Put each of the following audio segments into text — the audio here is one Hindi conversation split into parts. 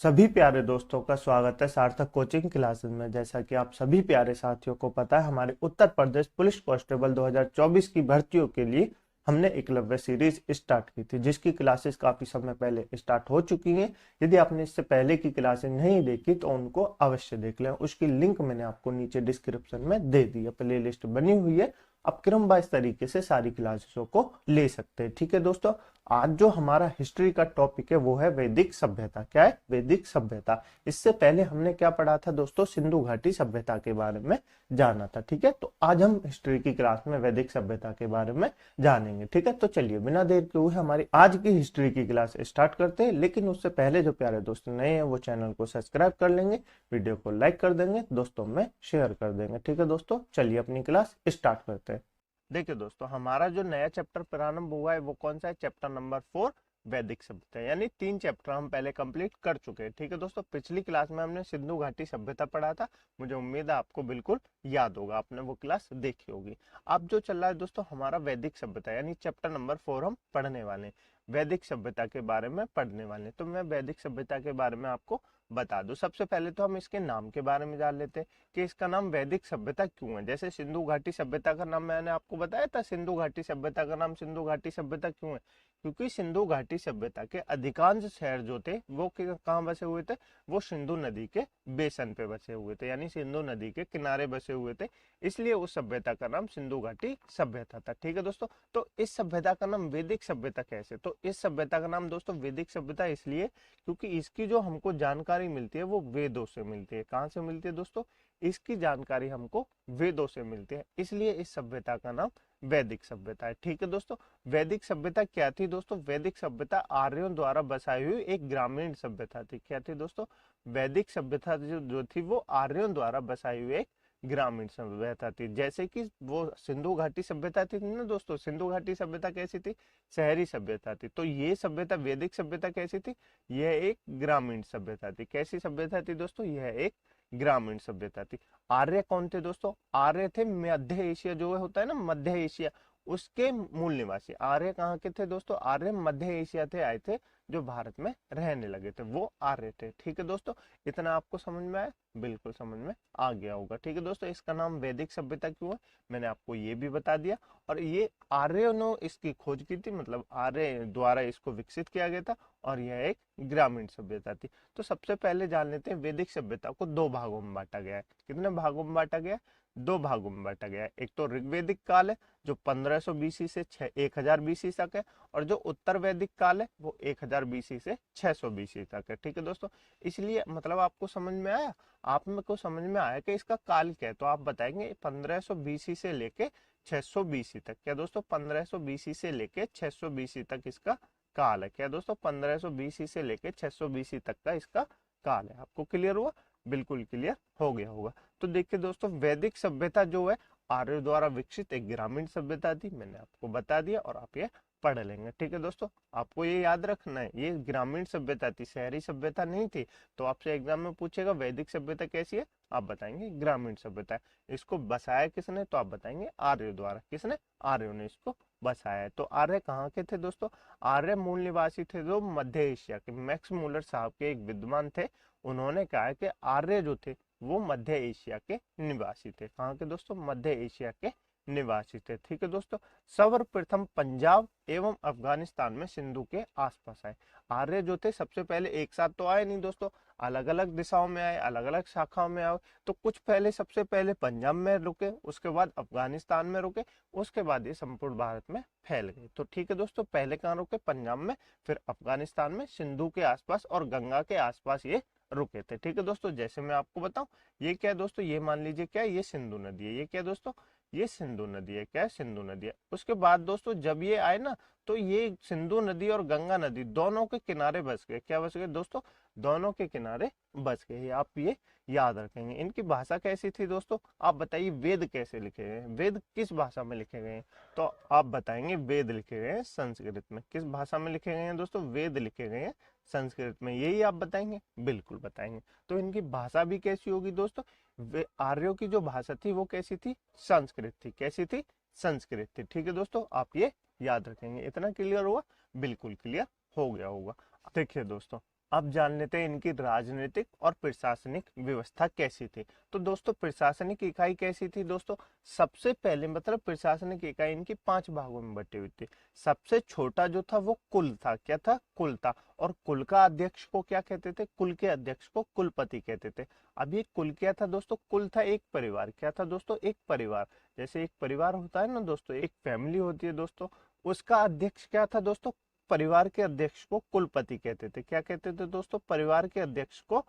सभी प्यारे दोस्तों का स्वागत है सार्थक कोचिंग क्लासेस में। जैसा कि आप सभी प्यारे साथियों को पता है, हमारे उत्तर प्रदेश पुलिस कांस्टेबल 2024 की भर्तियों के लिए हमने एकलव्य सीरीज स्टार्ट की थी, जिसकी क्लासेस काफी समय पहले स्टार्ट हो चुकी हैं। यदि आपने इससे पहले की क्लासेस नहीं देखी तो उनको अवश्य देख लें। उसकी लिंक मैंने आपको नीचे डिस्क्रिप्शन में दे दी है, प्ले लिस्ट बनी हुई है। आप क्रमवाइज तरीके से सारी क्लासेसों को ले सकते हैं। ठीक है दोस्तों, आज जो हमारा हिस्ट्री का टॉपिक है वो है वैदिक सभ्यता। क्या है? वैदिक सभ्यता। इससे पहले हमने क्या पढ़ा था दोस्तों? सिंधु घाटी सभ्यता के बारे में जाना था। ठीक है, तो आज हम हिस्ट्री की क्लास में वैदिक सभ्यता के बारे में जानेंगे। ठीक है, तो चलिए बिना देर के हुए हमारी आज की हिस्ट्री की क्लास स्टार्ट करते हैं। लेकिन उससे पहले जो प्यारे दोस्त नए हैं वो चैनल को सब्सक्राइब कर लेंगे, वीडियो को लाइक कर देंगे, दोस्तों में शेयर कर देंगे। ठीक है दोस्तों, चलिए अपनी क्लास स्टार्ट करते हैं। देखिए दोस्तों, हमारा जो नया चैप्टर प्रारंभ हुआ है वो कौन सा है? चैप्टर नंबर 4, वैदिक सभ्यता। यानी 3 चैप्टर हम पहले कंप्लीट कर चुके हैं। ठीक है दोस्तों, पिछली क्लास में हमने सिंधु घाटी सभ्यता पढ़ा था। मुझे उम्मीद है आपको बिल्कुल याद होगा, आपने वो क्लास देखी होगी। अब जो चल रहा है दोस्तों हमारा वैदिक सभ्यता, यानी चैप्टर नंबर 4 हम पढ़ने वाले हैं। वैदिक सभ्यता के बारे में पढ़ने वाले हैं। तो मैं वैदिक सभ्यता के बारे में आपको बता दूं। सबसे पहले तो हम इसके नाम के बारे में जान लेते हैं कि इसका नाम वैदिक सभ्यता क्यों है। जैसे सिंधु घाटी सभ्यता का नाम मैंने आपको बताया था, सिंधु घाटी सभ्यता का नाम सिंधु घाटी सभ्यता क्यों है? क्योंकि सिंधु घाटी सभ्यता के अधिकांश शहर जो थे वो कहाँ बसे हुए थे? वो सिंधु नदी के बेसन पे बसे हुए थे, यानी सिंधु नदी के किनारे बसे हुए थे। इसलिए उस सभ्यता का नाम सिंधु घाटी सभ्यता था। ठीक है दोस्तों, तो इस सभ्यता का नाम वैदिक सभ्यता कैसे? तो इस सभ्यता का नाम दोस्तों वैदिक सभ्यता इसलिए क्योंकि इसकी जो हमको जानकारी मिलती है वो वेदों से मिलती है। कहाँ से मिलती है दोस्तों? इसकी जानकारी हमको वेदों से मिलती है, इसलिए इस सभ्यता का नाम वैदिक सभ्यता है। ठीक है दोस्तों, वैदिक सभ्यता क्या थी दोस्तों? वैदिक सभ्यता आर्यों द्वारा बसाई हुई एक ग्रामीण सभ्यता थी। क्या थी दोस्तों? वैदिक सभ्यता जो थी वो आर्यों द्वारा बसाई हुई एक ग्रामीण सभ्यता थी। जैसे कि वो सिंधु घाटी सभ्यता थी ना दोस्तों, सिंधु घाटी सभ्यता कैसी थी? शहरी सभ्यता थी। तो ये सभ्यता वैदिक सभ्यता कैसी थी? यह एक ग्रामीण सभ्यता थी। कैसी सभ्यता थी दोस्तों? यह एक ग्रामीण सभ्यता थी। आर्य कौन थे दोस्तों? आर्य थे मध्य एशिया, जो होता है ना मध्य एशिया, उसके मूल निवासी। आर्य कहाँ के थे दोस्तों? आर्य मध्य एशिया थे आए थे, जो भारत में रहने लगे थे, वो आर्य थे। ठीक है दोस्तों, इतना आपको समझ में आया? बिल्कुल समझ में आ गया होगा। ठीक है दोस्तों, इसका नाम वैदिक सभ्यता क्यों है मैंने आपको ये भी बता दिया। और ये आर्यों ने इसकी खोज की थी, मतलब आर्य द्वारा इसको विकसित किया गया था, और यह एक ग्रामीण सभ्यता थी। तो सबसे पहले जान लेते हैं वैदिक सभ्यता को 2 भागों में बांटा गया है। कितने भागों में बांटा गया है? 2 भागों में बांटा गया है। एक तो ऋग्वेदिक काल है जो 1500 बीसी से 1000 बीसी तक है, और जो उत्तर वैदिक काल है वो 1000 बीसी से 600 बीसी तक है। ठीक है दोस्तों, इसलिए मतलब आपको समझ में आया? आप में को समझ में आया कि इसका काल क्या है? तो आप बताएंगे 1500 बीसी से लेके 600 बीसी तक। क्या दोस्तों? 1500 बीसी से लेके 600 बीसी तक इसका काल है। क्या दोस्तों? 1500 बीसी से लेके 600 बीसी तक का इसका काल है। आपको क्लियर हुआ? बिल्कुल क्लियर हो गया होगा। तो देखिए दोस्तों, वैदिक सभ्यता जो है आर्यों द्वारा विकसित एक ग्रामीण सभ्यता थी, मैंने आपको बता दिया और आप ये पढ़ लेंगे। ठीक है दोस्तों, आपको ये याद रखना है, ये ग्रामीण सभ्यता थी, शहरी सभ्यता नहीं थी। तो आपसे एग्जाम में पूछेगा वैदिक सभ्यता कैसी है, आप बताएंगे ग्रामीण सभ्यता है। इसको बसाया किसने? तो आप बताएंगे आर्यों द्वारा। किसने? आर्यों ने इसको बसाया है। तो आर्य कहाँ के थे दोस्तों? आर्य मूल निवासी थे जो मध्य एशिया के। मैक्स मूलर साहब के एक विद्वान थे, उन्होंने कहा कि आर्य जो थे वो मध्य एशिया के निवासी थे। कहाँ के दोस्तों? मध्य एशिया के निवासी थे। ठीक है दोस्तों, सर्वप्रथम पंजाब एवं अफगानिस्तान में सिंधु के आसपास आए। आर्य जो थे सबसे पहले एक साथ तो आए नहीं दोस्तों, अलग अलग दिशाओं में आए, अलग अलग शाखाओं में आए। तो कुछ पहले सबसे पहले पंजाब में रुके, उसके बाद अफगानिस्तान में रुके, उसके बाद ये संपूर्ण भारत में फैल गए। तो ठीक है दोस्तों, पहले कहाँ रुके? पंजाब में, फिर अफगानिस्तान में, सिंधु के आसपास और गंगा के आसपास ये रुके थे। ठीक है दोस्तों, जैसे मैं आपको बताऊं, ये क्या है दोस्तों? ये मान लीजिए क्या है? ये सिंधु नदी है। ये क्या है दोस्तों? ये सिंधु नदी है। क्या है? सिंधु नदी है। उसके बाद दोस्तों जब ये आए ना, तो ये सिंधु नदी और गंगा नदी दोनों के किनारे बस गए। क्या बस गए दोस्तों? दोनों के किनारे बस गए। आप ये याद रखेंगे। इनकी भाषा कैसी थी दोस्तों? आप बताइए, वेद कैसे लिखे गए हैं? वेद किस भाषा में लिखे गए हैं? तो आप बताएंगे वेद लिखे गए हैं संस्कृत में। किस भाषा में लिखे गए हैं दोस्तों? वेद लिखे गए हैं संस्कृत में। यही आप बताएंगे? बिल्कुल बताएंगे। तो इनकी भाषा भी कैसी होगी दोस्तों? वे आर्यों की जो भाषा थी वो कैसी थी? संस्कृत थी। कैसी थी? संस्कृत थी। ठीक है दोस्तों, आप ये याद रखेंगे। इतना क्लियर हुआ? बिल्कुल क्लियर हो गया होगा। देखिए दोस्तों, अब जान लेते हैं इनकी राजनीतिक और प्रशासनिक व्यवस्था कैसी थी। तो दोस्तों प्रशासनिक इकाई कैसी थी दोस्तों, सबसे पहले मतलब प्रशासनिक इकाई इनकी 5 भागों में बटी हुई थी। सबसे छोटा जो था वो कुल था, क्या था, कुल था। और कुल का अध्यक्ष को क्या कहते थे, कुल के अध्यक्ष को कुलपति कहते थे। अब ये कुल क्या था दोस्तों, कुल था एक परिवार, क्या था दोस्तों, एक परिवार। जैसे एक परिवार होता है ना दोस्तों, एक फैमिली होती है दोस्तों, उसका अध्यक्ष क्या था दोस्तों, परिवार के अध्यक्ष को कुलपति कहते थे। क्या कहते थे दोस्तों, परिवार के अध्यक्ष को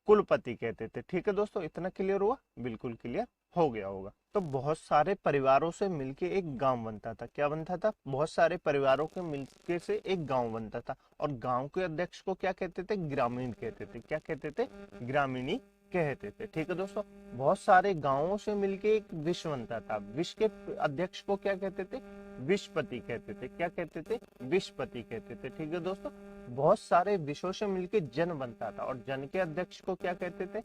कुलपति कहते थे। ठीक है दोस्तों, इतना क्लियर हुआ, बिल्कुल क्लियर हो गया होगा। तो बहुत सारे परिवारों से मिलके एक गांव बनता था। क्या बनता था, बहुत सारे परिवारों के मिलके से एक गांव बनता था। और गांव के अध्यक्ष को क्या कहते थे, ग्रामीण कहते थे। क्या कहते थे, ग्रामीणी कहते थे। ठीक है दोस्तों, बहुत सारे गांवों से मिलके एक विश्व बनता था। विश्व के अध्यक्ष को क्या कहते थे, विश्वपति कहते थे। क्या कहते थे, विश्वपति कहते थे। ठीक है दोस्तों, बहुत सारे विषयों से मिलके जन बनता था। और जन के अध्यक्ष को क्या कहते थे,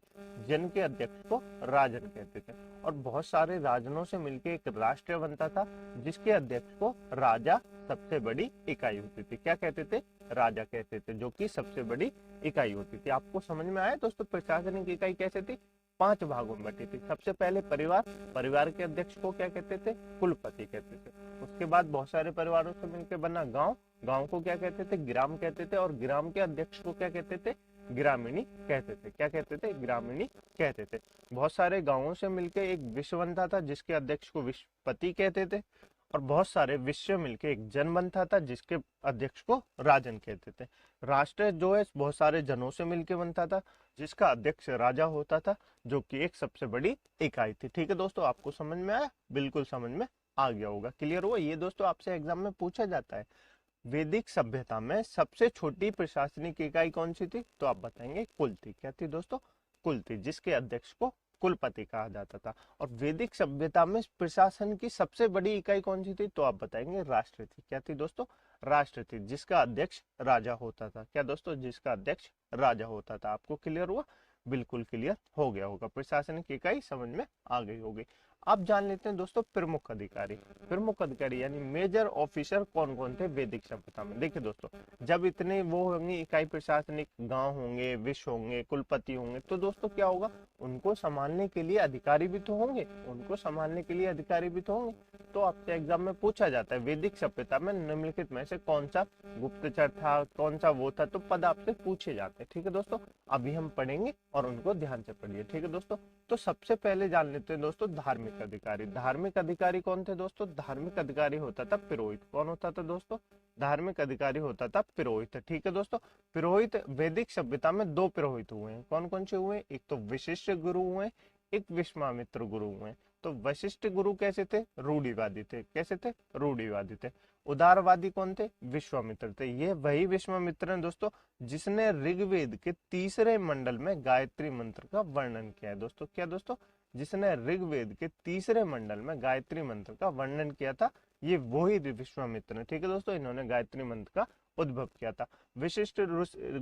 जन के अध्यक्ष को राजन कहते थे। और बहुत सारे राजनों से मिलके एक राष्ट्र बनता था, जिसके अध्यक्ष को राजा सबसे बड़ी इकाई होती थी। क्या कहते थे, राजा कहते थे, जो कि सबसे बड़ी इकाई होती थी। आपको समझ में आया दोस्तों प्रशासनिक इकाई कैसे थी, 5 भागों में बटी थी। सबसे पहले परिवार, परिवार के अध्यक्ष को क्या कहते थे, कुलपति कहते थे। उसके बाद बहुत सारे परिवारों से मिलकर बना गांव, गांव को क्या कहते थे, ग्राम कहते थे। और ग्राम के अध्यक्ष को क्या कहते थे, ग्रामीणी कहते थे। क्या कहते थे, ग्रामीणी कहते थे। बहुत सारे गांवों से मिलकर एक विश्व बनता था, जिसके अध्यक्ष को विश्वपति कहते थे। और बहुत सारे विश्व मिलकर एक जन बनता था, जिसके अध्यक्ष को राजन कहते थे। राष्ट्र जो है बहुत सारे जनों से मिलकर बनता था, जिसका अध्यक्ष राजा होता था, जो कि एक सबसे बड़ी इकाई थी। ठीक है दोस्तों, आपको समझ में आया, बिल्कुल समझ में आ गया होगा, क्लियर हुआ। ये दोस्तों आपसे एग्जाम में पूछा जाता है, वैदिक सभ्यता में सबसे छोटी प्रशासनिक इकाई कौन सी थी, तो आप बताएंगे कुल थी। क्या थी दोस्तों, कुल थी, जिसके अध्यक्ष को कुलपति कहा जाता था। और वैदिक सभ्यता में प्रशासन की सबसे बड़ी इकाई कौन सी थी, तो आप बताएंगे राष्ट्र थी। क्या थी दोस्तों, राष्ट्र थी, जिसका अध्यक्ष राजा होता था। क्या दोस्तों, जिसका अध्यक्ष राजा होता था। आपको क्लियर हुआ, बिल्कुल क्लियर हो गया होगा, प्रशासनिक इकाई समझ में आ गई होगी। अब जान लेते हैं दोस्तों प्रमुख अधिकारी। प्रमुख अधिकारी यानी मेजर ऑफिसर कौन कौन थे वैदिक सभ्यता में। देखिए दोस्तों, जब इतने वो होंगे इकाई प्रशासनिक, गांव होंगे, विश्व होंगे, कुलपति होंगे, तो दोस्तों क्या होगा, उनको संभालने के लिए अधिकारी भी तो होंगे, उनको संभालने के लिए अधिकारी भी तो होंगे। तो आपसे एग्जाम में पूछा जाता है वैदिक सभ्यता में निम्नलिखित में से कौन सा गुप्तचर था, कौन सा वो था, तो पद आपसे पूछे जाते हैं। ठीक है दोस्तों, अभी हम पढ़ेंगे और उनको ध्यान से पढ़िए। ठीक है दोस्तों, तो सबसे पहले जान लेते हैं दोस्तों धार्मिक अधिकारी। धार्मिक अधिकारी कौन थे दोस्तों, धार्मिक अधिकारी होता था पुरोहित। कौन होता था दोस्तों, धार्मिक अधिकारी होता था पुरोहित। ठीक है दोस्तों, पुरोहित वैदिक सभ्यता में 2 पुरोहित हुए हैं। कौन कौन से हुए, एक तो वशिष्ठ गुरु हुए, एक विश्वामित्र गुरु हुए। तो वशिष्ठ गुरु कैसे थे, रूढ़िवादी थे। कैसे थे, रूढ़िवादी थे। उदारवादी कौन थे, विश्वामित्र थे। ये वही विश्वामित्र हैं दोस्तों जिसने ऋग्वेद के 3रे मंडल में गायत्री मंत्र का वर्णन किया है। दोस्तों क्या दोस्तों, जिसने ऋग्वेद के 3रे मंडल में गायत्री मंत्र का वर्णन किया था, ये वही विश्वामित्र है। ठीक है दोस्तों, इन्होंने गायत्री मंत्र का उद्भव किया था। विशिष्ट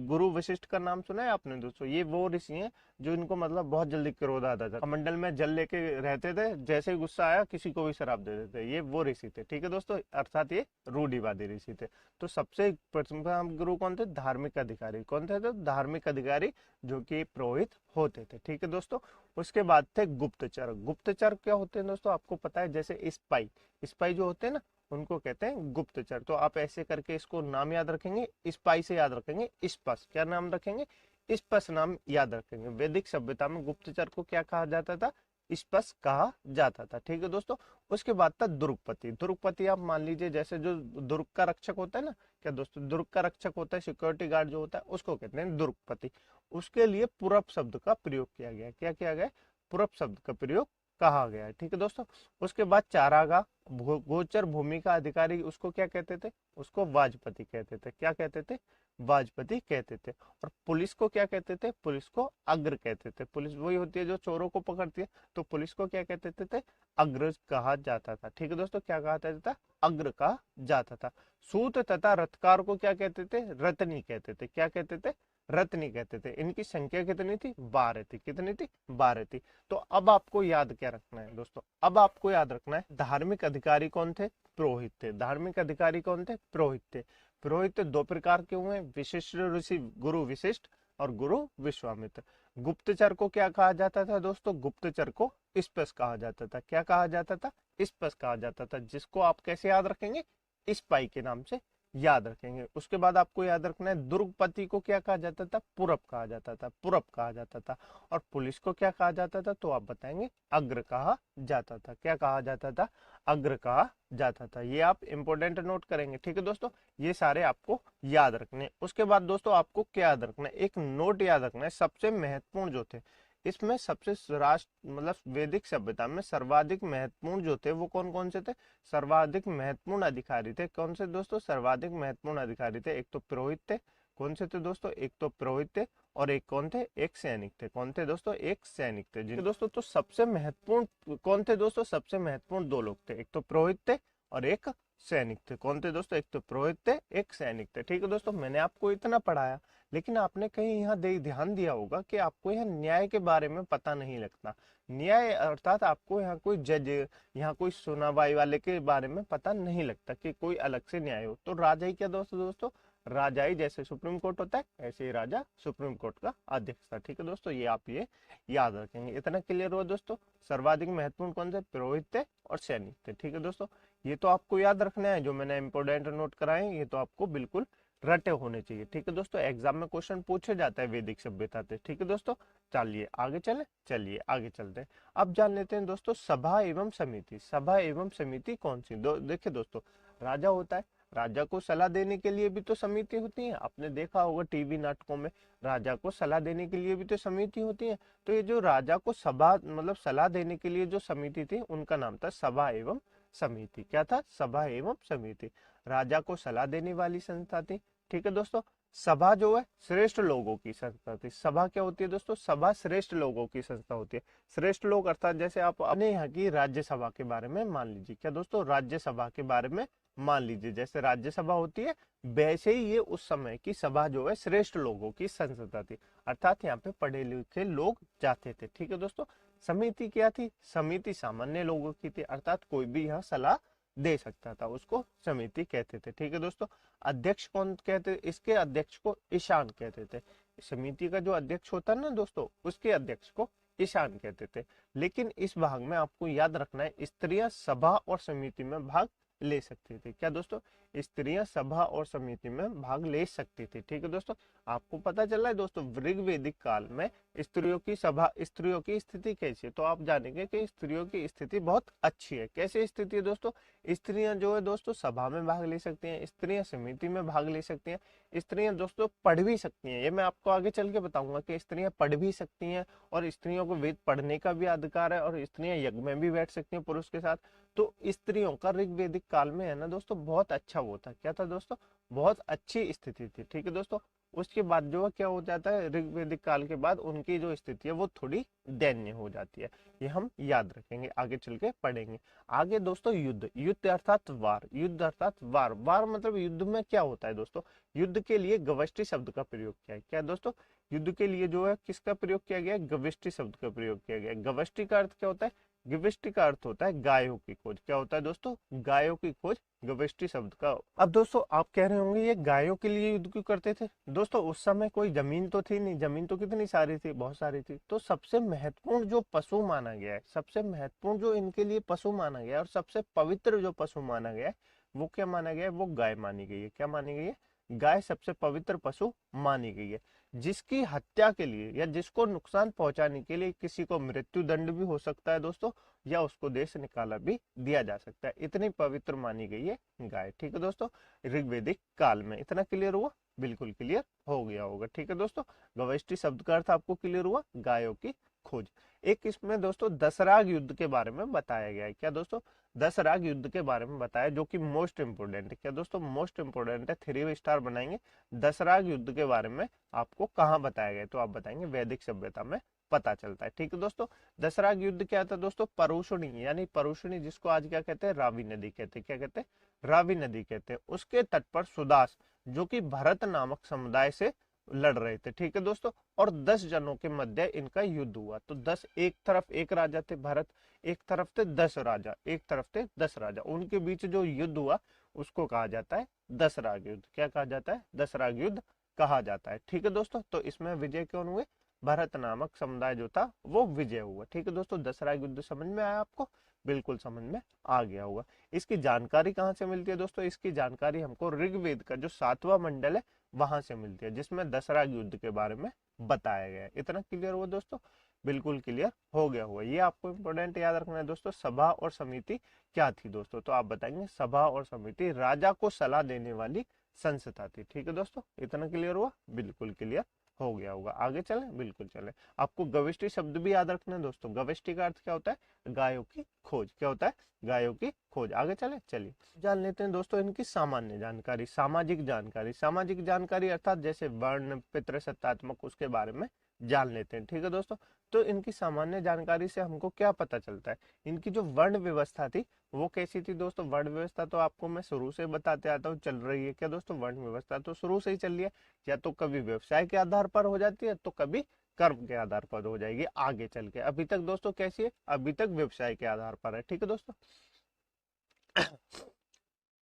गुरु वशिष्ठ का नाम सुना है आपने दोस्तों, ये वो ऋषि हैं जो इनको मतलब बहुत जल्दी क्रोध आता था, मंडल में जल लेके रहते थे, जैसे ही गुस्सा आया किसी को भी शराब दे देते, ये वो ऋषि थे। ठीक है दोस्तों, अर्थात ये रूढ़िवादी ऋषि थे। तो सबसे प्रथम गुरु कौन थे, धार्मिक अधिकारी। कौन थे, तो धार्मिक अधिकारी जो कि पुरोहित होते थे। ठीक है दोस्तों, उसके बाद थे गुप्तचर। गुप्तचर क्या होते हैं दोस्तों, आपको पता है, जैसे स्पाई, स्पाई जो होते हैं ना, उनको कहते हैं गुप्तचर। तो आप ऐसे करके इसको नाम याद रखेंगे, स्पाई से याद रखेंगे, स्पस क्या नाम रखेंगे, स्पस नाम याद रखेंगे। वैदिक सभ्यता में गुप्तचर को क्या कहा जाता था, स्पस कहा जाता था। ठीक है दोस्तों, उसके बाद था दुर्गपति। दुर्गपति आप मान लीजिए जैसे जो दुर्ग का रक्षक होता है ना, क्या दोस्तों, दुर्ग का रक्षक होता है, सिक्योरिटी गार्ड जो होता है, उसको कहते हैं दुर्गपति। उसके लिए पूरब शब्द का प्रयोग किया गया। क्या किया गया, पूरब शब्द का प्रयोग कहा गया है। ठीक है दोस्तों, उसके बाद चारागाह, गोचर भूमि का अधिकारी, उसको क्या कहते थे, उसको वाजपति कहते थे। क्या कहते थे, वाजपति कहते थे। और पुलिस को क्या कहते थे, पुलिस को अग्र कहते थे। पुलिस वही होती है जो चोरों को पकड़ती है, तो पुलिस को क्या कहते थे, अग्र कहा जाता था। ठीक है दोस्तों, क्या कहा जाता था, अग्र कहा जाता था। सूत तथा रथकार को क्या कहते थे, रत्नी कहते थे। क्या कहते थे, रत्नी कहते थे। इनकी संख्या कितनी थी, 12 थी। कितनी थी, 12 थी। तो अब आपको याद क्या रखना है दोस्तों, अब आपको याद रखना है धार्मिक अधिकारी कौन थे, पुरोहित थे। धार्मिक अधिकारी कौन थे, पुरोहित थे। पुरोहित दो प्रकार के हुए, विशिष्ट ऋषि गुरु विशिष्ट और गुरु विश्वामित्र। गुप्तचर को क्या कहा जाता था दोस्तों? गुप्तचर को स्पष्ट कहा जाता था। क्या कहा जाता था? स्पष्ट कहा जाता था, जिसको आप कैसे याद रखेंगे? स्पाई के नाम से याद रखेंगे। उसके बाद आपको याद रखना है, दुर्गपति को क्या कहा जाता था? पुरप कहा जाता था, पुरप कहा जाता था। और पुलिस को क्या कहा जाता था? तो आप बताएंगे अग्र कहा जाता था। क्या कहा जाता था? अग्र कहा जाता था। ये आप इंपोर्टेंट नोट करेंगे, ठीक है दोस्तों। ये सारे आपको याद रखने। उसके बाद दोस्तों आपको क्या याद रखना है? एक नोट याद रखना है, सबसे महत्वपूर्ण जो थे इसमें, सबसे राष्ट्र मतलब वैदिक सभ्यता में सर्वाधिक महत्वपूर्ण जो थे वो कौन कौन से थे? सर्वाधिक महत्वपूर्ण अधिकारी थे। कौन से दोस्तों? सर्वाधिक महत्वपूर्ण अधिकारी थे। एक तो पुरोहित थे। कौन से थे दोस्तों? एक तो पुरोहित थे और एक कौन थे? एक सैनिक थे। कौन थे दोस्तों? एक सैनिक थे। जिनके दोस्तों तो सबसे महत्वपूर्ण कौन थे दोस्तों? सबसे महत्वपूर्ण दो लोग थे, एक तो पुरोहित थे और एक सैनिक थे। कौन थे दोस्तों? एक तो पुरोहित थे, एक सैनिक थे। ठीक है दोस्तों, मैंने आपको इतना पढ़ाया, लेकिन आपने कहीं यहाँ ध्यान दिया होगा कि आपको यहाँ न्याय के बारे में पता नहीं लगता। न्याय अर्थात आपको यहाँ कोई जज, यहाँ कोई सुनवाई वाले के बारे में पता नहीं लगता कि कोई अलग से न्याय हो। तो राजा ही क्या दोस्तों? राजा ही जैसे सुप्रीम कोर्ट होता है, ऐसे ही राजा सुप्रीम कोर्ट का अध्यक्ष था। ठीक है दोस्तों, ये आप ये याद रखेंगे। इतना क्लियर हुआ दोस्तों? सर्वाधिक महत्वपूर्ण कौन से? पुरोहित थे और सैनिक थे। ठीक है दोस्तों, ये तो आपको याद रखना है। जो मैंने इंपोर्टेंट नोट कराए ये तो आपको बिल्कुल रटे होने चाहिए। ठीक है दोस्तों, एग्जाम में क्वेश्चन पूछे जाता है वैदिक सभ्यता से। ठीक है दोस्तों, चलिए आगे चलिए आगे चलते हैं। अब जान लेते हैं दोस्तों सभा एवं समिति। सभा एवं समिति कौन सी? देखिए दोस्तों, राजा होता है, राजा को सलाह देने के लिए भी तो समिति होती है। आपने देखा होगा टीवी नाटकों में, राजा को सलाह देने के लिए भी तो समिति होती है। तो ये जो राजा को सभा मतलब सलाह देने के लिए जो समिति थी, उनका नाम था सभा एवं समिति। क्या था? सभा एवं समिति। राजा को सलाह देने वाली संस्था थी। ठीक है दोस्तों, सभा जो है श्रेष्ठ लोगों की संस्था थी। सभा क्या होती है दोस्तों? सभा श्रेष्ठ लोगों की संस्था होती है। श्रेष्ठ लोग अर्थात जैसे आप अपने यहाँ की राज्यसभा के बारे में मान लीजिए। क्या दोस्तों? राज्यसभा के बारे में मान लीजिए, जैसे राज्यसभा होती है वैसे ही ये उस समय की सभा जो है श्रेष्ठ लोगों की संस्था थी। अर्थात यहाँ पे पढ़े लिखे लोग जाते थे। ठीक है दोस्तों, समिति क्या थी? समिति सामान्य लोगों की थी, अर्थात कोई भी यहाँ सलाह दे सकता था, उसको समिति कहते थे। ठीक है दोस्तों, अध्यक्ष कौन कहते? इसके अध्यक्ष को ईशान कहते थे। समिति का जो अध्यक्ष होता है ना दोस्तों, उसके अध्यक्ष को ईशान कहते थे। लेकिन इस भाग में आपको याद रखना है, स्त्रियां सभा और समिति में भाग ले सकती थी। क्या दोस्तों? स्त्रियां सभा और समिति में भाग ले सकती थी। ठीक है दोस्तों, आपको पता चल रहा है दोस्तों ऋग्वेदिक काल में स्त्रियों की सभा, स्त्रियों की स्थिति कैसी है? तो आप जानेंगे कि स्त्रियों की स्थिति बहुत अच्छी है। कैसे स्थिति है दोस्तों? स्त्रियां जो है दोस्तों सभा में भाग ले सकती हैं, स्त्रियां समिति में भाग ले सकती हैं, स्त्रियां दोस्तों पढ़ भी सकती हैं। ये मैं आपको आगे चल के बताऊंगा कि स्त्रियां पढ़ भी सकती हैं और स्त्रियों को वेद पढ़ने का भी अधिकार है, और स्त्रियां यज्ञ में भी बैठ सकती हैं पुरुष के साथ। तो स्त्रियों का ऋग्वेदिक काल में है ना दोस्तों बहुत अच्छा वो था। क्या था दोस्तों? बहुत अच्छी स्थिति थी। ठीक है दोस्तों, उसके बाद जो है क्या हो जाता है, ऋग्वेदिक काल के बाद उनकी जो स्थिति है वो थोड़ी दैन्य हो जाती है। ये हम याद रखेंगे, आगे चल के पढ़ेंगे। आगे दोस्तों युद्ध, युद्ध अर्थात वार, युद्ध अर्थात वार। वार मतलब युद्ध में क्या होता है दोस्तों? युद्ध के लिए गवष्टि शब्द का प्रयोग किया है। क्या दोस्तों? युद्ध के लिए जो है किसका प्रयोग किया गया है? गविष्टि शब्द का प्रयोग किया गया है। गवष्टि का अर्थ क्या होता है? गविष्टि का अर्थ होता है गायों की खोज। क्या होता है दोस्तों? गायों की खोज गविष्टि शब्द का। अब दोस्तों आप कह रहे होंगे ये गायों के लिए युद्ध क्यों करते थे? दोस्तों उस समय कोई जमीन तो थी नहीं, जमीन तो कितनी सारी थी, बहुत सारी थी। तो सबसे महत्वपूर्ण जो पशु माना गया है, सबसे महत्वपूर्ण जो इनके लिए पशु माना गया है और सबसे पवित्र जो पशु माना गया है वो क्या माना गया है? वो गाय मानी गई है। क्या मानी गई है? गाय सबसे पवित्र पशु मानी गई है, जिसकी हत्या के लिए या जिसको नुकसान पहुंचाने के लिए किसी को मृत्यु दंड भी हो सकता है दोस्तों, या उसको देश से निकाला भी दिया जा सकता है। इतनी पवित्र मानी गई है गाय। ठीक है दोस्तों, ऋग्वेदिक काल में। इतना क्लियर हुआ? बिल्कुल क्लियर हो गया होगा। ठीक है दोस्तों, गवष्टि शब्द का अर्थ आपको क्लियर हुआ? गायों की खोज। एक इसमें दोस्तों दसराग युद्ध के बारे में बताया गया है। क्या दोस्तों? दसराग युद्ध के बारे में बताया, जो कि मोस्ट इंपोर्टेंट है। क्या दोस्तों? मोस्ट इंपोर्टेंट है, 3 स्टार बनाएंगे। दसराग युद्ध के बारे में आपको कहाँ बताया गया? तो आप बताएंगे वैदिक सभ्यता में पता चलता है। ठीक है दोस्तों, दसराग युद्ध क्या था दोस्तों? परुषणी, यानी परुषणी जिसको आज क्या कहते हैं? रावी नदी कहते हैं। क्या कहते हैं? रावी नदी कहते हैं। उसके तट पर सुदास जो कि भरत नामक समुदाय से लड़ रहे थे। ठीक है दोस्तों, और 10 जनों के मध्य इनका युद्ध हुआ। तो 10, एक तरफ एक राजा थे भरत, एक तरफ थे 10 राजा, एक तरफ थे 10 राजा, उनके बीच जो युद्ध हुआ उसको कहा जाता है दशराग युद्ध। क्या कहा जाता है? दशराग युद्ध कहा जाता है। ठीक है दोस्तों, तो इसमें विजय कौन हुए? भरत नामक समुदाय जो था वो विजय हुआ। ठीक है दोस्तों, दशराग युद्ध समझ में आया आपको? बिल्कुल समझ में आ गया होगा। इसकी जानकारी कहाँ से मिलती है दोस्तों? इसकी जानकारी हमको ऋग्वेद का जो 7वां मंडल है वहां से मिलती है, जिसमें दशराग युद्ध के बारे में बताया गया है। इतना क्लियर हुआ दोस्तों? बिल्कुल क्लियर हो गया हुआ। ये आपको इंपॉर्टेंट याद रखना है दोस्तों। सभा और समिति क्या थी दोस्तों? तो आप बताएंगे सभा और समिति राजा को सलाह देने वाली संस्था थी। ठीक है दोस्तों, इतना क्लियर हुआ? बिल्कुल क्लियर हो गया होगा। आगे चले? बिल्कुल चले। आपको गविष्टि शब्द भी याद रखना है दोस्तों। गविष्टि का अर्थ क्या होता है? गायों की खोज। क्या होता है? गायों की खोज। आगे चले? चलिए जान लेते हैं दोस्तों इनकी सामान्य जानकारी, सामाजिक जानकारी। सामाजिक जानकारी अर्थात जैसे वर्ण, पितृसत्तात्मक, उसके बारे में जान लेते हैं। ठीक है दोस्तों, तो इनकी सामान्य जानकारी से हमको क्या पता चलता है? इनकी जो वर्ण व्यवस्था थी वो कैसी थी दोस्तों? वर्ण व्यवस्था तो आपको मैं शुरू से बताते आता हूँ, चल रही है। क्या दोस्तों? वर्ण व्यवस्था तो शुरू से ही चल रही है। या तो कभी व्यवसाय के आधार पर हो जाती है, तो कभी कर्म के आधार पर हो जाएगी आगे चल के। अभी तक दोस्तों कैसी है? अभी तक व्यवसाय के आधार पर है। ठीक है दोस्तों,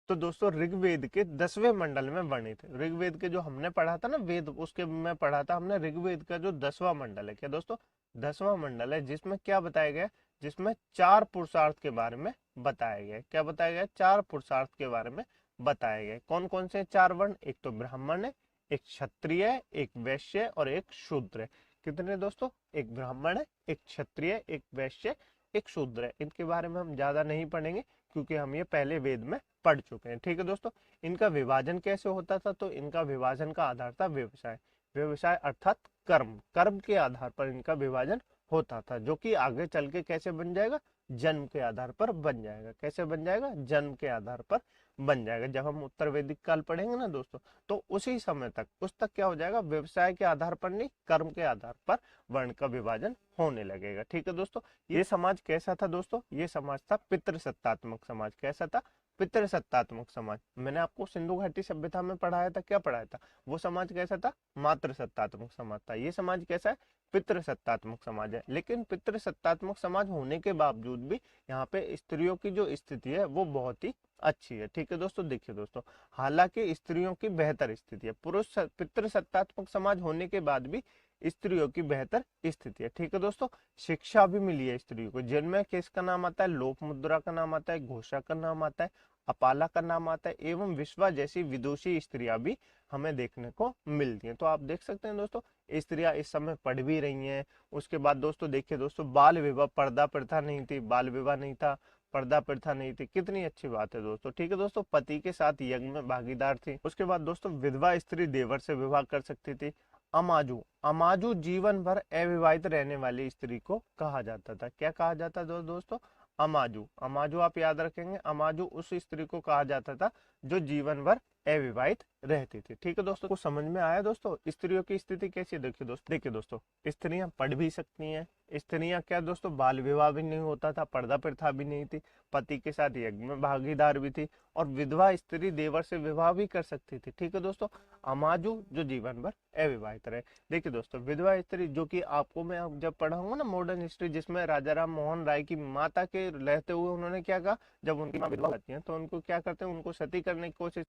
तो दोस्तों ऋग्वेद के 10वें मंडल में वर्णित है। ऋग्वेद के जो हमने पढ़ा था ना वेद, उसके में पढ़ा था हमने ऋग्वेद का जो 10वां मंडल है। क्या दोस्तों? 10वां मंडल है, जिसमें क्या बताया गया? जिसमें 4 पुरुषार्थ के बारे में बताया गया। क्या बताया गया? 4 पुरुषार्थ के बारे में बताया गया। कौन कौन से 4 वर्ण? एक तो ब्राह्मण है, एक क्षत्रिय है, एक वैश्य और एक शूद्र है। कितने दोस्तों? एक ब्राह्मण है, एक क्षत्रिय, एक वैश्य, एक शूद्र है। इनके बारे में हम ज्यादा नहीं पढ़ेंगे क्योंकि हम ये पहले वेद में पढ़ चुके हैं। ठीक है दोस्तों, इनका विभाजन कैसे होता था? तो इनका विभाजन का आधार था व्यवसाय। व्यवसाय अर्थात कर्म, कर्म के आधार पर इनका विभाजन होता था, जो कि आगे चल के कैसे बन जाएगा? जन्म के आधार पर बन जाएगा। कैसे बन जाएगा? जन्म के आधार पर बन जाएगा। जब हम उत्तर वैदिक काल पढ़ेंगे ना दोस्तों, तो उसी समय तक, उस तक क्या हो जाएगा? व्यवसाय के आधार पर नहीं, कर्म के आधार पर वर्ण का विभाजन होने लगेगा। ठीक है दोस्तों, ये समाज कैसा था दोस्तों? ये समाज था पितृसत्तात्मक समाज। कैसा था? पितृसत्तात्मक समाज। मैंने आपको सिंधु घाटी सभ्यता में पढ़ाया था। क्या पढ़ाया था? वो समाज कैसा था? मातृसत्तात्मक समाज था। ये समाज कैसा है? पितृसत्तात्मक समाज है। लेकिन पितृसत्तात्मक समाज होने के बावजूद भी यहाँ पे स्त्रियों की जो स्थिति है वो बहुत ही अच्छी है। ठीक है दोस्तों, देखिए दोस्तों, हालांकि स्त्रियों की बेहतर स्थिति है। पुरुष पितृसत्तात्मक समाज होने के बाद भी स्त्रियों की बेहतर स्थिति है। ठीक है दोस्तों, शिक्षा भी मिली है स्त्रियों को, जिनमें किसका नाम आता है? लोक मुद्रा का नाम आता है, घोषा का नाम आता है, अपाला का नाम आता है, एवं विश्वा जैसी विदुषी स्त्रियां भी हमें देखने को मिलती हैं। तो आप देख सकते हैं दोस्तों, स्त्रियां इस समय पढ़ भी रही हैं। उसके बाद दोस्तों देखिए दोस्तों, बाल विवाह, पर्दा प्रथा नहीं थी, बाल विवाह नहीं था, पर्दा प्रथा नहीं थी। कितनी अच्छी बात है दोस्तों। ठीक है दोस्तों, पति के साथ यज्ञ में भागीदार थी। उसके बाद दोस्तों, विधवा स्त्री देवर से विवाह कर सकती थी। अमाजू, अमाजू जीवन भर अविवाहित रहने वाली स्त्री को कहा जाता था। क्या कहा जाता था दोस्तों? अमाजू। अमाजू आप याद रखेंगे, अमाजू उस स्त्री को कहा जाता था जो जीवन भर अविवाहित रहती थी। ठीक है दोस्तों, कुछ समझ में आया दोस्तों? स्त्रियों की स्थिति कैसी है? देखिए दोस्तों, स्त्रियां पढ़ भी सकती हैं। स्त्रियां क्या दोस्तों? बाल विवाह भी नहीं होता था, पर्दा प्रथा भी नहीं थी, पति के साथ यज्ञ में भागीदार भी थी, और विधवा स्त्री देवर से विवाह भी कर सकती थी। ठीक है दोस्तों, अमाजू जो जीवन भर अविवाहित रहे। देखिए दोस्तों, विधवा स्त्री जो कि आपको मैं जब पढ़ाऊंगा ना मॉडर्न हिस्ट्री, जिसमें राजा राम मोहन राय की माता के रहते हुए उन्होंने क्या कहा, जब उनकी मां विधवा होती है तो उनको क्या करते हैं? उनको सती करने की कोशिश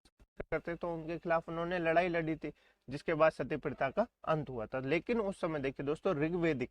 करते, तो उनके खिलाफ उन्होंने लड़ाई लड़ी थी, जिसके बाद सती प्रथा का अंत हुआ था। लेकिन उस समय देखिए दोस्तों, ऋग्वेदिक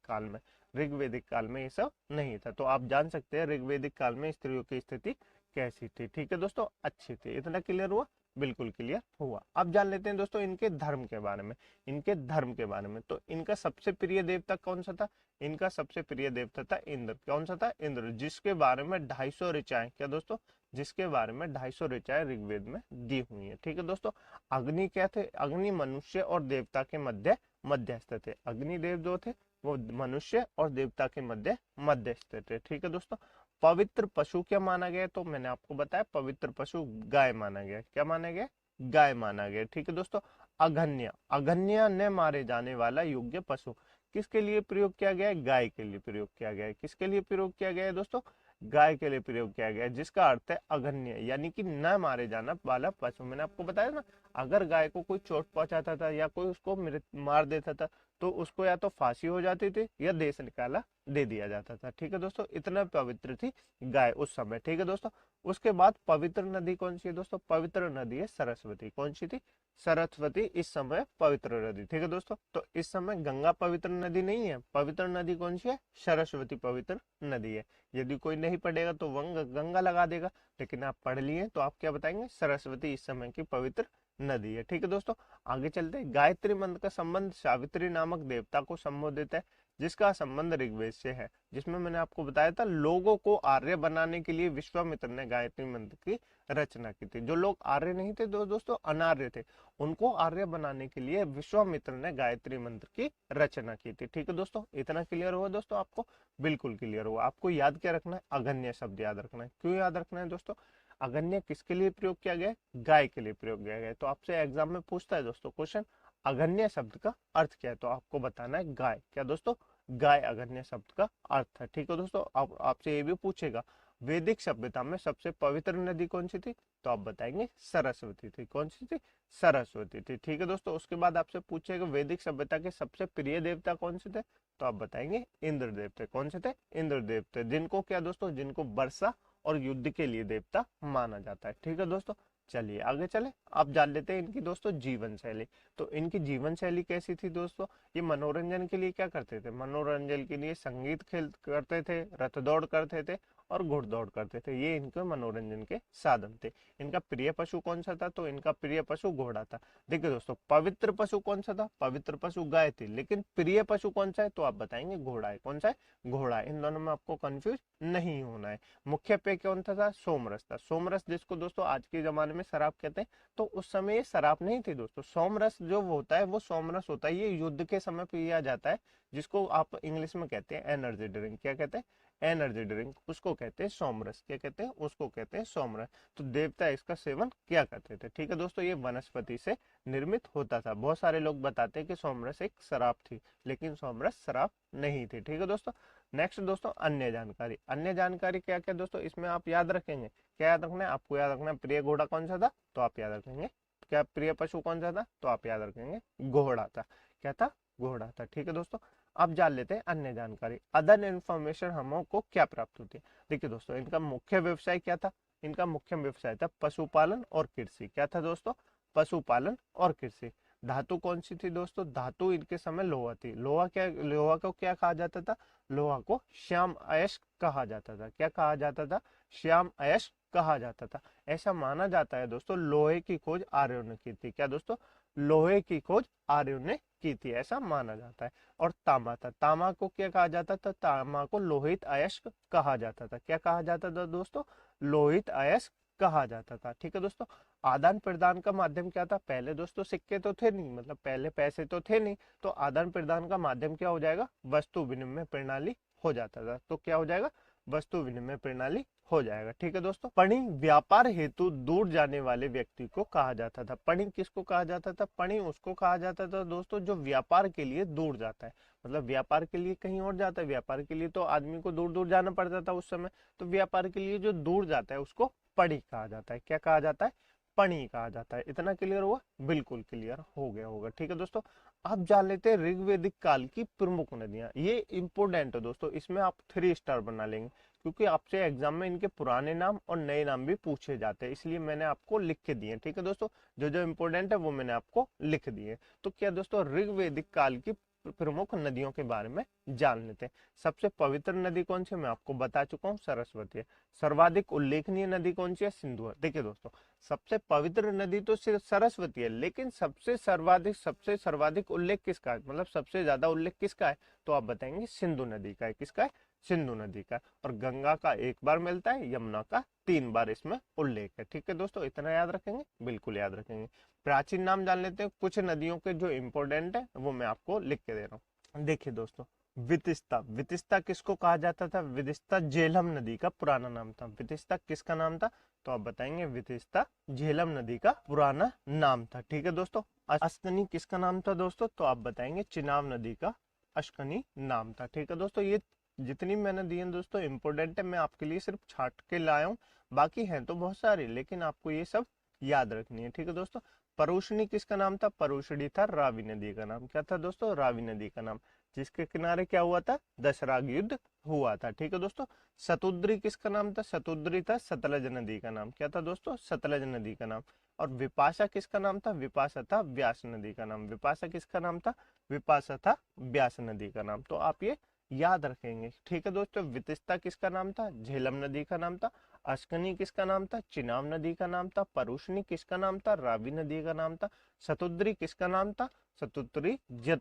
काल में ये सब नहीं था। तो आप जान सकते हैं ऋग्वेदिक काल में स्त्रियों की स्थिति कैसी थी। ठीक है दोस्तों, अच्छी थी। इतना क्लियर हुआ? बिल्कुल क्लियर हुआ। अब जान लेते हैं दोस्तों इनके धर्म के बारे में। इनके धर्म के बारे में, तो इनका सबसे प्रिय देवता कौन सा था? इनका सबसे प्रिय देवता था इंद्र। कौन सा था? इंद्र, जिसके बारे में 250 ऋचाएं, क्या दोस्तों? जिसके बारे में 250 ऋचाएं ऋग्वेद में दी हुई है। ठीक है दोस्तों, अग्नि क्या थे? अग्नि मनुष्य और देवता के मध्यस्थ थे। अग्निदेव जो थे वो मनुष्य और देवता के मध्यस्थ थे। ठीक है दोस्तों, पवित्र पशु क्या माना गया? तो मैंने आपको बताया, पवित्र पशु गाय माना गया। क्या माना गया? गाय माना गया। ठीक है दोस्तों, अघन्य, अघन्य न मारे जाने वाला योग्य पशु किसके लिए प्रयोग किया गया है? गाय के लिए प्रयोग किया गया है। किसके लिए प्रयोग किया गया है दोस्तों? गाय के लिए प्रयोग किया गया है, जिसका अर्थ है अघन्य, यानी कि न मारे जाना वाला पशु। मैंने आपको बताया ना, अगर गाय को कोई चोट पहुंचाता था या कोई उसको मार देता था तो उसको या तो फांसी हो जाती थी या देश निकाला दे दिया जाता था। ठीक है दोस्तों, इतना पवित्र थी गाय उस समय। ठीक है दोस्तों, उसके बाद पवित्र नदी कौन सी है दोस्तों? पवित्र नदी है सरस्वती। कौन सी थी? सरस्वती इस समय पवित्र नदी। ठीक है दोस्तों, तो इस समय गंगा पवित्र नदी नहीं है, पवित्र नदी कौन सी है? सरस्वती पवित्र नदी है। यदि कोई नहीं पढ़ेगा तो वंग गंगा लगा देगा, लेकिन आप पढ़ लिए तो आप क्या बताएंगे? सरस्वती इस समय की पवित्र नदी है। ठीक है दोस्तों, आगे चलते हैं। गायत्री मंत्र का संबंध सावित्री नामक देवता को संबोधित है, जिसका संबंध ऋग्वेद से है, जिसमें मैंने आपको बताया था लोगों को आर्य बनाने के लिए विश्वामित्र ने गायत्री मंत्र की रचना की थी। जो लोग आर्य नहीं थे दोस्तों, अनार्य थे, उनको आर्य बनाने के लिए विश्वामित्र ने गायत्री मंत्र की रचना की थी। ठीक है दोस्तों, इतना क्लियर हुआ दोस्तों आपको? बिल्कुल क्लियर हुआ। आपको याद क्या रखना है? अघन्य शब्द याद रखना है। क्यों याद रखना है दोस्तों? अघन्य किसके लिए प्रयोग किया गया है? गाय के लिए प्रयोग किया गया है। तो आपसे एग्जाम में पूछता है दोस्तों क्वेश्चन, अघन्य शब्द का अर्थ क्या है? तो आपको बताना है गाय। क्या दोस्तों? गाय अघन्य शब्द का अर्थ है। ठीक है दोस्तों, अब आपसे ये भी पूछेगा वैदिक सभ्यता में सबसे पवित्र नदी कौन सी थी? तो आप बताएंगे सरस्वती थी। कौन सी थी? सरस्वती थी। ठीक है दोस्तों, उसके बाद आपसे पूछेगा वैदिक सभ्यता के सबसे प्रिय देवता कौन से थे? तो आप बताएंगे इंद्रदेव थे। कौन से थे? इंद्रदेव थे, जिनको क्या दोस्तों, जिनको वर्षा और युद्ध के लिए देवता माना जाता है। ठीक है दोस्तों, चलिए आगे चले। आप जान लेते हैं इनकी दोस्तों जीवन शैली। तो इनकी जीवन शैली कैसी थी दोस्तों? ये मनोरंजन के लिए क्या करते थे? मनोरंजन के लिए संगीत खेल करते थे, रथ दौड़ करते थे और घुड़दौड़ करते थे। ये इनके मनोरंजन के साधन थे। इनका प्रिय पशु कौन सा था? तो इनका प्रिय पशु घोड़ा था। देखिए दोस्तों, पवित्र पशु कौन सा था? पवित्र पशु गाय थी, लेकिन प्रिय पशु कौन सा है? तो आप बताएंगे घोड़ा है। कौन सा है? घोड़ा है। इन दोनों में आपको कंफ्यूज नहीं होना है। मुख्य पेय कौन था? सोमरस था। सोमरस जिसको दोस्तों आज के जमाने में शराब कहते हैं, तो उस समय ये शराब नहीं थी दोस्तों। सोमरस जो होता है वो सोमरस होता है, ये युद्ध के समय पिया जाता है, जिसको आप इंग्लिश में कहते हैं एनर्जी ड्रिंक। क्या कहते हैं? एनर्जी ड्रिंक, उसको कहते हैं सोमरस। क्या कहते हैं? उसको कहते हैं सोमरस। तो देवता इसका सेवन क्या करते थे? ठीक है दोस्तों, ये वनस्पति से निर्मित होता था। बहुत सारे लोग बताते हैं कि सोमरस एक शराब थी, लेकिन सोमरस शराब नहीं थी। ठीक है दोस्तों, नेक्स्ट दोस्तों अन्य जानकारी। अन्य जानकारी क्या क्या दोस्तों इसमें आप याद रखेंगे? क्या याद रखना है आपको? याद रखना है प्रिय घोड़ा कौन सा था? तो आप याद रखेंगे। क्या प्रिय पशु कौन सा था? तो आप याद रखेंगे घोड़ा था। क्या था? घोड़ा था। ठीक है दोस्तों, अब जान लेते हैं अन्य जानकारी। अदर इन्फॉर्मेशन हमको क्या प्राप्त होती है? देखिए दोस्तों, इनका मुख्य व्यवसाय क्या था? इनका मुख्य व्यवसाय था पशुपालन और कृषि। क्या था दोस्तों? पशुपालन और कृषि। धातु कौन सी थी दोस्तों? धातु इनके समय लोहा थी। लोहा क्या, लोहा को क्या कहा जाता था? लोहा को श्याम अयस्क कहा जाता था। क्या कहा जाता था? श्याम अयस्क कहा जाता था। ऐसा माना जाता है दोस्तों लोहे की खोज आर्यों ने की थी। क्या दोस्तों? लोहे की खोज आर्यों ने की थी, ऐसा माना जाता है। और तांबा था। तांबा को क्या कहा जाता था? तांबा को लोहित अयस्क कहा जाता था। क्या कहा जाता था दोस्तों? लोहित अयस्क कहा जाता था। ठीक है दोस्तों, आदान प्रदान का माध्यम क्या था? पहले दोस्तों सिक्के तो थे नहीं, मतलब पहले पैसे तो थे नहीं, तो आदान प्रदान का माध्यम क्या हो जाएगा? वस्तु विनिमय प्रणाली हो जाता था। तो क्या हो जाएगा? वस्तु विनिमय प्रणाली हो जाएगा। ठीक है दोस्तों, पणि व्यापार हेतु दूर जाने वाले व्यक्ति को कहा जाता था। पणि किसको कहा जाता था? पणि उसको कहा जाता था दोस्तों जो व्यापार के लिए दूर जाता है। मतलब व्यापार के लिए कहीं और जाता है। व्यापार के लिए तो आदमी को दूर दूर जाना पड़ता था उस समय, तो व्यापार के लिए जो दूर जाता है उसको पणि कहा जाता है। क्या कहा जाता है? पणि कहा जाता है। इतना क्लियर हुआ? बिल्कुल क्लियर हो गया होगा। ठीक है दोस्तों, अब जान लेते हैं ऋग्वैदिक काल की प्रमुख नदियां। ये इंपोर्टेंट है दोस्तों, इसमें आप 3 स्टार बना लेंगे, क्योंकि आपसे एग्जाम में इनके पुराने नाम और नए नाम भी पूछे जाते हैं, इसलिए मैंने आपको लिख के दिए। ठीक है दोस्तों, जो जो इंपोर्टेंट है वो मैंने आपको लिख दिए। तो क्या दोस्तों ऋग्वैदिक काल की प्रमुख नदियों के बारे में जान लेते हैं। सबसे पवित्र नदी कौन सी? मैं आपको बता चुका हूँ, सरस्वती है। सर्वाधिक उल्लेखनीय नदी कौन सी है? सिंधु है। देखिए दोस्तों, सबसे पवित्र नदी तो सिर्फ सरस्वती है, लेकिन सबसे सर्वाधिक उल्लेख किसका है? मतलब सबसे ज्यादा उल्लेख किसका है? तो आप बताएंगे सिंधु नदी का है। किसका है? सिंधु नदी का। और गंगा का 1 बार मिलता है, यमुना का 3 बार इसमें उल्लेख है। ठीक है दोस्तों, इतना याद रखेंगे? बिल्कुल याद रखेंगे। प्राचीन नाम जान लेते हैं। कुछ नदियों के जो इंपोर्टेंट है वो मैं आपको लिख के दे रहा हूँ। देखिए दोस्तों, वितिस्ता। वितिस्ता किसको कहा जाता था? वितिस्ता झेलम नदी का पुराना नाम था। वितिस्ता किसका नाम था? तो आप बताएंगे वितिस्ता झेलम नदी का पुराना नाम था। ठीक है दोस्तों, अश्कनी किसका नाम था दोस्तों? तो आप बताएंगे चिनाब नदी का अश्कनी नाम था। ठीक है दोस्तों, ये जितनी मैंने दी है दोस्तों इम्पोर्टेंट है, मैं आपके लिए सिर्फ छाट के लाया हूँ, बाकी हैं तो बहुत सारे, लेकिन आपको ये सब याद रखनी है। ठीक है दोस्तों, परुष्णी किसका नाम था? परुष्णी था रावी नदी का नाम। क्या था दोस्तों? रावी नदी का नाम, जिसके किनारे क्या हुआ था? दशराग युद्ध हुआ था। ठीक है दोस्तों, सतुद्री किसका नाम था? सतुद्री था सतलज नदी का नाम। क्या था दोस्तों? सतलज नदी का नाम। और विपाशा किसका नाम था? विपाशा था व्यास नदी का नाम। विपाशा किसका नाम था? विपाशा था व्यास नदी का नाम। तो आप ये याद रखेंगे। ठीक है दोस्तों, वितिस्ता किसका नाम था? झेलम नदी का नाम था। अश्कनी किसका नाम था? चिनाब नदी का नाम था। परुष्णी किसका नाम था? रावी नदी का नाम था। सतुद्री किसका नाम था? सतुद्री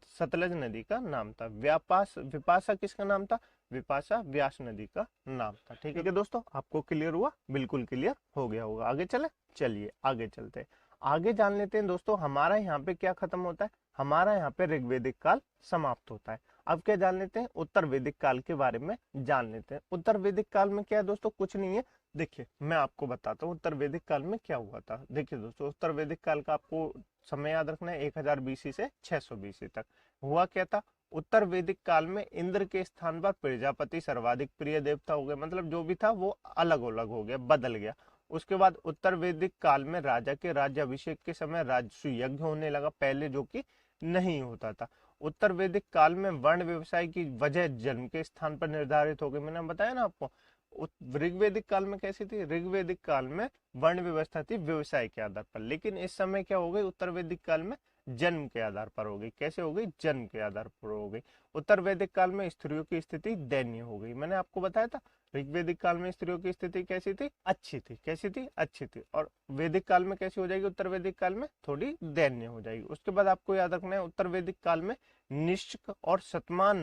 सतलज नदी का नाम था। विपाशा किसका नाम था? विपाशा व्यास नदी का नाम था। ठीक है दोस्तों, आपको क्लियर हुआ? बिल्कुल क्लियर हो गया होगा। आगे चले, चलिए आगे चलते हैं। आगे जान लेते हैं दोस्तों, हमारा यहाँ पे क्या खत्म होता है? हमारा यहाँ पे ऋग्वेदिक काल समाप्त होता है। अब क्या जान लेते हैं? उत्तर वैदिक काल के बारे में जान लेते हैं। उत्तर वैदिक काल में क्या है दोस्तों? कुछ नहीं है। देखिए मैं आपको बताता हूँ उत्तर वैदिक काल में क्या हुआ था। देखिए दोस्तों, उत्तर वैदिक काल का आपको समय याद रखना है 1000 बीसी से 600 बीसी तक। हुआ क्या था? उत्तर वैदिक काल में इंद्र के स्थान पर प्रजापति सर्वाधिक प्रिय देवता हो गए, मतलब जो भी था वो अलग अलग हो गया, बदल गया। उसके बाद उत्तर वैदिक काल में राजा के राज्याभिषेक के समय राजस्व यज्ञ होने लगा, पहले जो कि नहीं होता था। उत्तर वैदिक काल में वर्ण व्यवसाय की वजह जन्म के स्थान पर निर्धारित हो गई, मैंने बताया ना आपको। ऋग्वेदिक काल में कैसी थी? ऋग्वेदिक काल में वर्ण व्यवस्था थी व्यवसाय के आधार पर, लेकिन इस समय क्या हो गई? उत्तर वैदिक काल में जन्म के आधार पर हो गई। कैसे हो गई? जन्म के आधार पर हो गई। उत्तर वैदिक काल में स्त्रियों की स्थिति दयनीय हो गई। मैंने आपको बताया था ऋग्वेदिक काल में स्त्रियों की स्थिति कैसी थी? अच्छी थी। कैसी थी? अच्छी थी। और वैदिक काल में कैसी हो जाएगी? उत्तर वैदिक काल में थोड़ी दयनीय हो जाएगी। उसके बाद आपको याद रखना है उत्तर वैदिक काल में निष्क और शतमान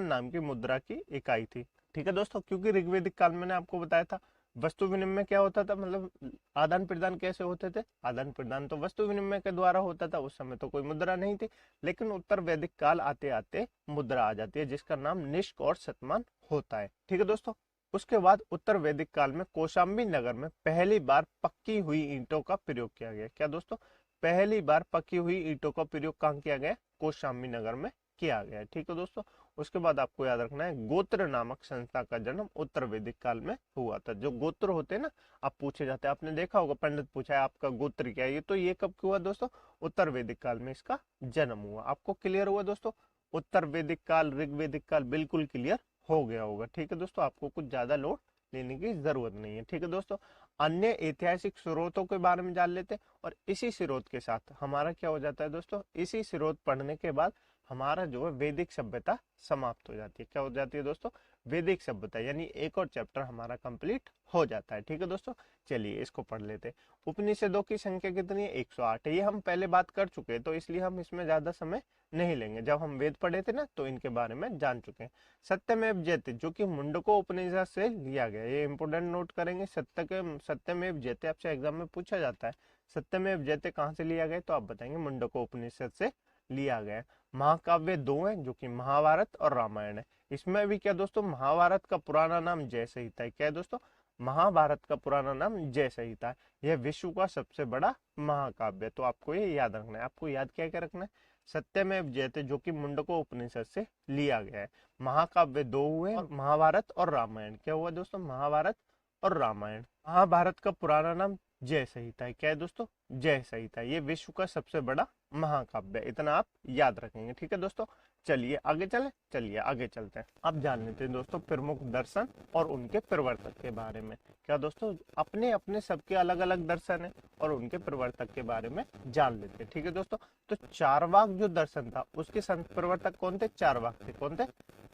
नाम की मुद्रा की इकाई थी। ठीक है दोस्तों, क्योंकि ऋग्वेदिक काल में मैंने आपको बताया था वस्तु विनिमय क्या होता था, मतलब आदान प्रदान कैसे होते थे? आदान प्रदान तो वस्तु विनिमय के द्वारा होता था। उस समय तो कोई मुद्रा नहीं थी, लेकिन उत्तर वैदिक काल आते आते मुद्रा आ जाती है जिसका नाम निष्क और शतमान होता है। ठीक है दोस्तों, उसके बाद उत्तर वैदिक काल में कौशाम्बी नगर में पहली बार पक्की हुई ईंटों का प्रयोग किया गया। क्या दोस्तों? पहली बार पक्की हुई ईंटों का प्रयोग कहाँ किया गया? कौशाम्बी नगर में किया गया। ठीक है दोस्तों, उसके बाद आपको याद रखना है गोत्र नामक संस्था का जन्म उत्तर वैदिक काल में हुआ था। जो गोत्र होते हैं ना, आप पूछे जाते हैं, आपने देखा होगा पंडित पूछा है आपका गोत्र क्या है, ये तो ये कब हुआ दोस्तों? उत्तर वैदिक काल में इसका जन्म हुआ। आपको क्लियर हुआ दोस्तों? उत्तर वैदिक काल ऋग्वेदिक काल बिल्कुल क्लियर हो गया होगा। ठीक है दोस्तों, आपको कुछ ज्यादा लोड लेने की जरूरत नहीं है। ठीक है दोस्तों, अन्य ऐतिहासिक स्रोतों के बारे में जान लेते हैं, और इसी स्रोत के साथ हमारा क्या हो जाता है दोस्तों? इसी स्रोत पढ़ने के बाद हमारा जो है वैदिक सभ्यता समाप्त हो जाती है। क्या हो जाती है दोस्तों? वैदिक सभ्यता, यानी एक और चैप्टर हमारा कंप्लीट हो जाता है। ठीक है दोस्तों, चलिए इसको पढ़ लेते हैं। उपनिषदों की संख्या कितनी है? 108 है। ये हम पहले बात कर चुके हैं, तो इसलिए हम इसमें ज्यादा समय नहीं लेंगे। जब हम वेद पढ़े थे ना तो इनके बारे में जान चुके हैं। सत्यमेव जयते जो कि मुंडको उपनिषद से लिया गया, ये इंपोर्टेंट नोट करेंगे। सत्यमेव जयते आपसे एग्जाम में पूछा जाता है। सत्यमेव जयते कहाँ से लिया गया? तो आप बताएंगे मुंडको उपनिषद से लिया गया। महाकाव्य दो हैं जो कि महाभारत और रामायण है। इसमें भी क्या दोस्तों? महाभारत का पुराना नाम जय संहिता है। क्या है दोस्तों? महाभारत का पुराना नाम जय संहिता है। यह विश्व का सबसे बड़ा महाकाव्य, तो आपको ये याद रखना है। आपको याद क्या क्या रखना है? सत्यमेव जयते जो कि मुंडको उपनिषद से लिया गया है। महाकाव्य दो हुए, महाभारत और रामायण। क्या हुआ दोस्तों? महाभारत और रामायण। महाभारत का पुराना नाम जय संहिता है। क्या है दोस्तों? जय संहिता। ये विश्व का सबसे बड़ा महाकाव्य, इतना आप याद रखेंगे। ठीक है दोस्तों, चलिए आगे चले, चलिए आगे चलते हैं। अब जान लेते हैं दोस्तों प्रमुख दर्शन और उनके प्रवर्तक के बारे में। क्या दोस्तों? अपने अपने सबके अलग अलग दर्शन है और उनके प्रवर्तक के बारे में जान लेते हैं। ठीक है दोस्तों, तो चारवाक जो दर्शन था उसके संत प्रवर्तक कौन थे? चारवाक थे। कौन थे?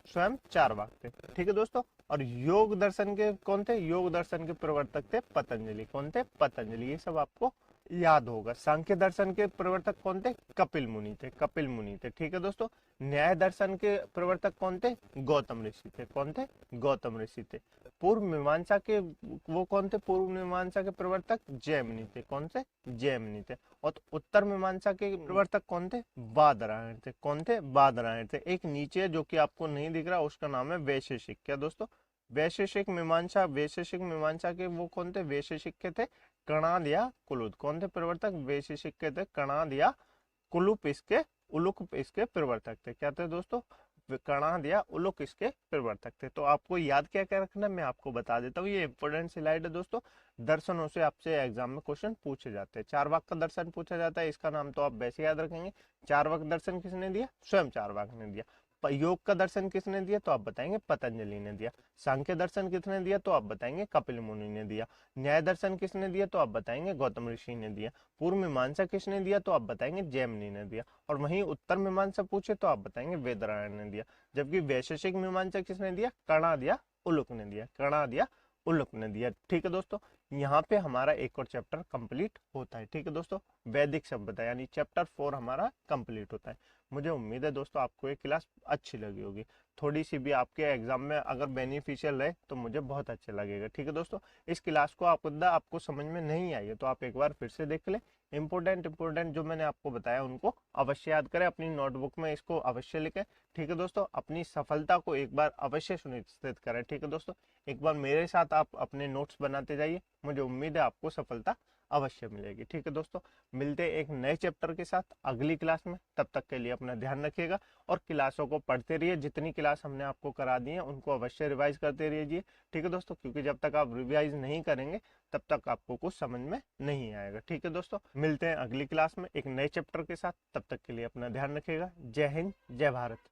स्वयं चारवाक थे। ठीक है दोस्तों, और योग दर्शन के कौन थे? योग दर्शन के प्रवर्तक थे पतंजलि। कौन थे? पतंजलि। ये सब आपको याद होगा। सांख्य दर्शन के प्रवर्तक कौन थे? कपिल मुनि थे। कपिल मुनि थे। ठीक है दोस्तों, न्याय दर्शन के प्रवर्तक कौन थे? गौतम ऋषि थे। कौन थे? गौतम ऋषि थे। पूर्व मीमांसा के वो कौन थे? पूर्व मीमांसा के प्रवर्तक जैमिनी थे। कौन से? जैमिनी थे। और उत्तर मीमांसा के प्रवर्तक कौन थे? बादरायण थे। कौन थे? बादरायण थे। एक नीचे जो कि आपको नहीं दिख रहा उसका नाम है वैशेषिक। क्या दोस्तों? वैशेषिक मीमांसा। वैशेषिक मीमांसा के वो कौन थे? वैशेषिक के थे कणाद या कुलुद। कौन थे प्रवर्तक? वैशेषिक के थे कणाद या कुलुप, इसके उलुक इसके प्रवर्तक थे। क्या थे दोस्तों? कणा दिया उलुक इसके प्रवर्तक थे। तो आपको याद क्या क्या रखना है मैं आपको बता देता हूँ। ये इंपॉर्टेंट स्लाइड है दोस्तों। दर्शनों से आपसे एग्जाम में क्वेश्चन पूछे जाते हैं। चारवाक का दर्शन पूछा जाता है, इसका नाम तो आप वैसे याद रखेंगे। चारवाक दर्शन किसने दिया? स्वयं चारवाक ने दिया। योग का दर्शन किसने दिया? तो आप बताएंगे पतंजलि ने दिया। सांख्य दर्शन किसने दिया? तो आप बताएंगे कपिल मुनि ने दिया। न्याय दर्शन किसने दिया? तो आप बताएंगे गौतम ऋषि ने दिया। पूर्व मीमांसा किसने दिया? तो आप बताएंगे जैमिनी ने दिया। और वहीं उत्तर मीमांसा पूछे तो आप बताएंगे वेदनारायण ने दिया। जबकि वैशेषिक मीमांसा किसने दिया? कणा दिया उलुक ने दिया। कणा दिया उलुक ने दिया। ठीक है दोस्तों, यहाँ पे हमारा एक और चैप्टर कंप्लीट होता है। ठीक है दोस्तों, वैदिक सभ्यता यानी चैप्टर 4 हमारा कंप्लीट होता है। मुझे उम्मीद है दोस्तों आपको ये क्लास अच्छी लगी होगी। थोड़ी सी भी आपके एग्जाम में अगर बेनिफिशियल रहे तो मुझे बहुत अच्छा लगेगा। ठीक है दोस्तों, इस क्लास को आपको समझ में नहीं आई है तो आप एक बार फिर से देख लें। इंपोर्टेंट जो मैंने आपको बताया उनको अवश्य याद करें, अपनी नोटबुक में इसको अवश्य लिखें। ठीक है दोस्तों, अपनी सफलता को एक बार अवश्य सुनिश्चित करें। ठीक है दोस्तों, एक बार मेरे साथ आप अपने नोट्स बनाते जाइए, मुझे उम्मीद है आपको सफलता अवश्य मिलेगी। ठीक है दोस्तों, मिलते हैं एक नए चैप्टर के साथ अगली क्लास में। तब तक के लिए अपना ध्यान रखिएगा और क्लासों को पढ़ते रहिए। जितनी क्लास हमने आपको करा दी है उनको अवश्य रिवाइज करते रहिए। ठीक है दोस्तों, क्योंकि जब तक आप रिवाइज नहीं करेंगे तब तक आपको कुछ समझ में नहीं आएगा। ठीक है दोस्तों, मिलते हैं अगली क्लास में एक नए चैप्टर के साथ। तब तक के लिए अपना ध्यान रखिएगा। जय हिंद, जय भारत।